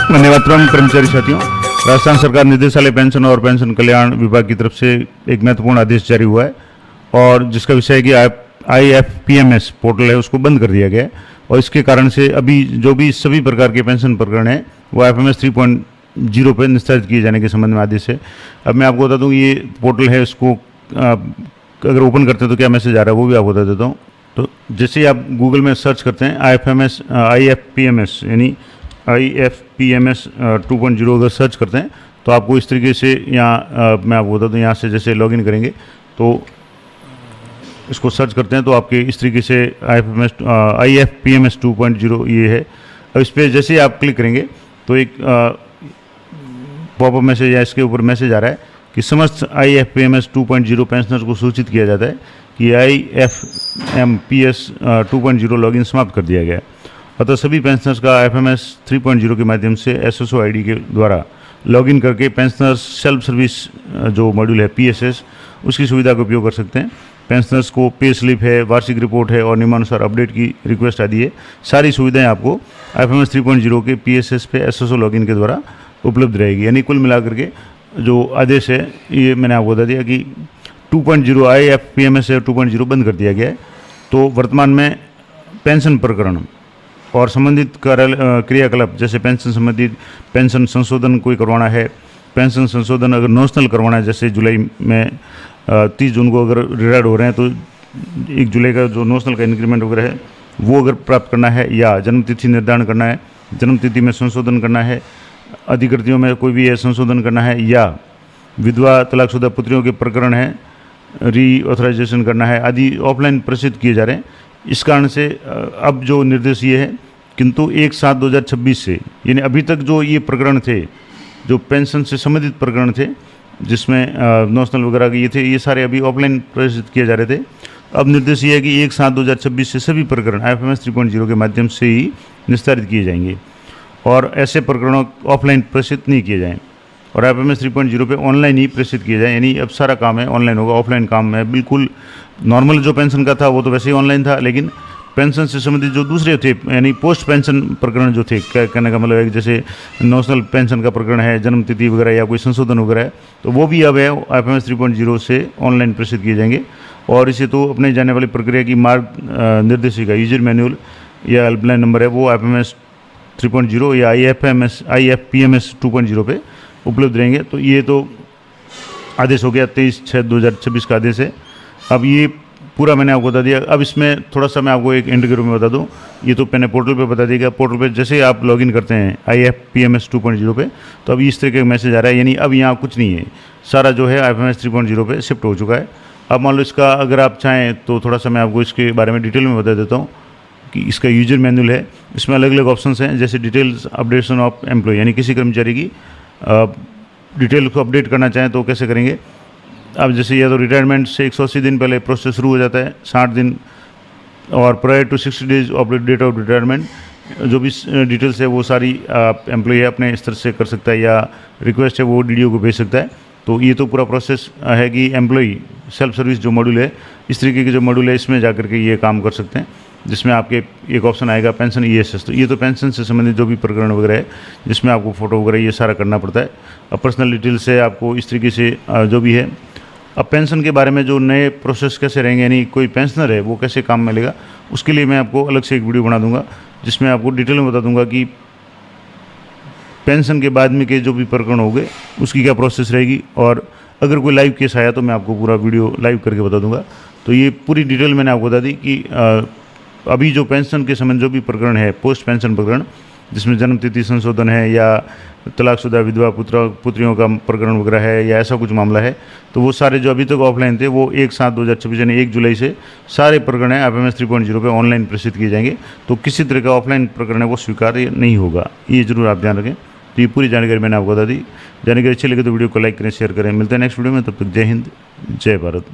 धन्यवाद कर्मचारी साथियों। राजस्थान सरकार निदेशालय पेंशन और पेंशन कल्याण विभाग की तरफ से एक महत्वपूर्ण आदेश जारी हुआ है और जिसका विषय है कि IFPMS पोर्टल है उसको बंद कर दिया गया है और इसके कारण से अभी जो भी सभी प्रकार के पेंशन प्रकरण है वो IFMS 3.0 पे निस्तारित किए जाने के संबंध में आदेश है। अब मैं आपको बता दूं ये पोर्टल है, इसको अगर ओपन करते हैं तो क्या मैसेज आ रहा है वो भी आपको बता देता हूँ। तो जैसे ही आप गूगल में सर्च करते हैं IFPMS यानी IFPMS 2.0 अगर सर्च करते हैं तो आपको इस तरीके से यहाँ मैं आपको बता दूँ, यहाँ से जैसे लॉगिन करेंगे तो इसको सर्च करते हैं तो आपके इस तरीके से IFPMS 2.0 ये है। अब इस पर जैसे ही आप क्लिक करेंगे तो एक पॉपअप मैसेज या इसके ऊपर मैसेज आ रहा है कि समस्त IFPMS 2.0 पेंशनर्स को सूचित किया जाता है कि IFMPS 2.0 लॉगिन समाप्त कर दिया गया है। अतः सभी पेंशनर्स का IFMS 3.0 के माध्यम से SSO ID के द्वारा लॉगिन करके पेंशनर्स सेल्फ सर्विस जो मॉड्यूल है PSS उसकी सुविधा का उपयोग कर सकते हैं। पेंशनर्स को पे स्लिप है, वार्षिक रिपोर्ट है और नियमानुसार अपडेट की रिक्वेस्ट आदि है, सारी सुविधाएं आपको IFMS 3.0 के PSS पे SSO लॉगिन के द्वारा उपलब्ध रहेगी। यानी कुल मिलाकर के जो आदेश है ये मैंने आपको बता दिया कि 2.0 IFPMS 2.0 बंद कर दिया गया है। तो वर्तमान में पेंशन प्रकरण और संबंधित क्रियाकलाप जैसे पेंशन संबंधित पेंशन संशोधन कोई करवाना है, पेंशन संशोधन अगर नॉशनल करवाना है जैसे जुलाई में 30 जून को अगर रिटायर्ड हो रहे हैं तो 1 जुलाई का जो नॉशनल का इंक्रीमेंट वगैरह है वो अगर प्राप्त करना है, या जन्मतिथि निर्धारण करना है, जन्मतिथि में संशोधन करना है, अधिकृतियों में कोई भी है संशोधन करना है, या विधवा तलाकशुदा पुत्रियों के प्रकरण है री ऑथराइजेशन करना है आदि ऑफलाइन प्रसिद्ध किए जा रहे हैं। इस कारण से अब जो निर्देश ये है किंतु 1/7/2026 से यानी अभी तक जो ये प्रकरण थे जो पेंशन से संबंधित प्रकरण थे जिसमें नॉशनल वगैरह के ये थे, ये सारे अभी ऑफलाइन प्रसिद्ध किए जा रहे थे। अब निर्देश ये है कि 1/7/2026 से सभी प्रकरण IFMS 3.0 के माध्यम से ही निस्तारित किए जाएंगे और ऐसे प्रकरणों ऑफलाइन प्रेषित नहीं किए जाएँ और IFMS 3.0 पे ऑनलाइन ही प्रेषित किए जाए। यानी अब सारा काम है ऑनलाइन होगा, ऑफलाइन काम है बिल्कुल नॉर्मल। जो पेंशन का था वो तो वैसे ही ऑनलाइन था, लेकिन पेंशन से संबंधित जो दूसरे थे यानी पोस्ट पेंशन प्रकरण जो थे, कहने का मतलब है जैसे नेशनल पेंशन का प्रकरण है, जन्मतिथि वगैरह या कोई संशोधन वगैरह है, तो वो भी अब है IFMS 3.0 से ऑनलाइन प्रेषित किए जाएंगे। और इसे तो अपने जाने वाली प्रक्रिया की मार्ग निर्देशिका यूजर मैनुअल या हेल्पलाइन नंबर है वो IFMS 3.0 या IFPMS 2.0 पे उपलब्ध रहेंगे। तो ये तो आदेश हो गया 23/6/2026 का आदेश है। अब ये पूरा मैंने आपको बता दिया। अब इसमें थोड़ा सा मैं आपको एक एंड के रूप में बता दूं, ये तो मैंने पोर्टल पे बता दिया। पोर्टल पे जैसे आप लॉगिन करते हैं IFPMS 2.0 पे तो अब इस तरह का मैसेज आ रहा है, यानी अब यहाँ कुछ नहीं है, सारा जो है IFMS 3.0 पे शिफ्ट हो चुका है। अब मान लो इसका अगर आप चाहें तो थोड़ा सा मैं आपको इसके बारे में डिटेल में बता देता हूँ कि इसका यूजर मैनुअल है, इसमें अलग अलग ऑप्शंस हैं जैसे डिटेल्स अपडेशन ऑफ एम्प्लॉय, यानी किसी कर्मचारी की डिटेल को अपडेट करना चाहें तो कैसे करेंगे। अब जैसे या तो रिटायरमेंट से 180 दिन पहले प्रोसेस शुरू हो जाता है, 60 दिन, और prior to 60 days of date of retirement जो भी डिटेल्स है वो सारी एम्प्लॉय अपने स्तर से कर सकता है या रिक्वेस्ट है वो DDO को भेज सकता है। तो ये तो पूरा प्रोसेस है कि एम्प्लॉय सेल्फ सर्विस जो मॉड्यूल है, इस तरीके के जो मॉड्यूल है इसमें जाकर के ये काम कर सकते हैं, जिसमें आपके एक ऑप्शन आएगा पेंशन ESS। तो ये तो पेंशन से संबंधित जो भी प्रकरण वगैरह है जिसमें आपको फ़ोटो वगैरह ये सारा करना पड़ता है। अब पर्सनल डिटेल्स है आपको इस तरीके से जो भी है। अब पेंशन के बारे में जो नए प्रोसेस कैसे रहेंगे, यानी कोई पेंशनर है वो कैसे काम में लेगा, उसके लिए मैं आपको अलग से एक वीडियो बना दूंगा जिसमें आपको डिटेल में बता दूंगा कि पेंशन के बाद में के जो भी प्रकरण होंगे उसकी क्या प्रोसेस रहेगी, और अगर कोई लाइव केस आया तो मैं आपको पूरा वीडियो लाइव करके बता दूंगा। तो ये पूरी डिटेल मैंने आपको बता दी कि अभी जो पेंशन के संबंध जो भी प्रकरण है, पोस्ट पेंशन प्रकरण जिसमें जन्मतिथि संशोधन है या तलाकशुदा विधवा पुत्रियों का प्रकरण वगैरह है या ऐसा कुछ मामला है, तो वो सारे जो अभी तक ऑफलाइन थे वो 1/7/2026 यानी 1 जुलाई से सारे प्रकरण हैं IFMS 3.0 पे ऑनलाइन प्रेषित किए जाएंगे। तो किसी तरह का ऑफलाइन प्रकरण है वो स्वीकार्य नहीं होगा, ये जरूर आप ध्यान रखें। तो ये पूरी जानकारी मैंने आपको बता दी। जानकारी अच्छी लगे तो वीडियो को लाइक करें, शेयर करें। मिलते हैं नेक्स्ट वीडियो में, तब तक जय हिंद, जय भारत।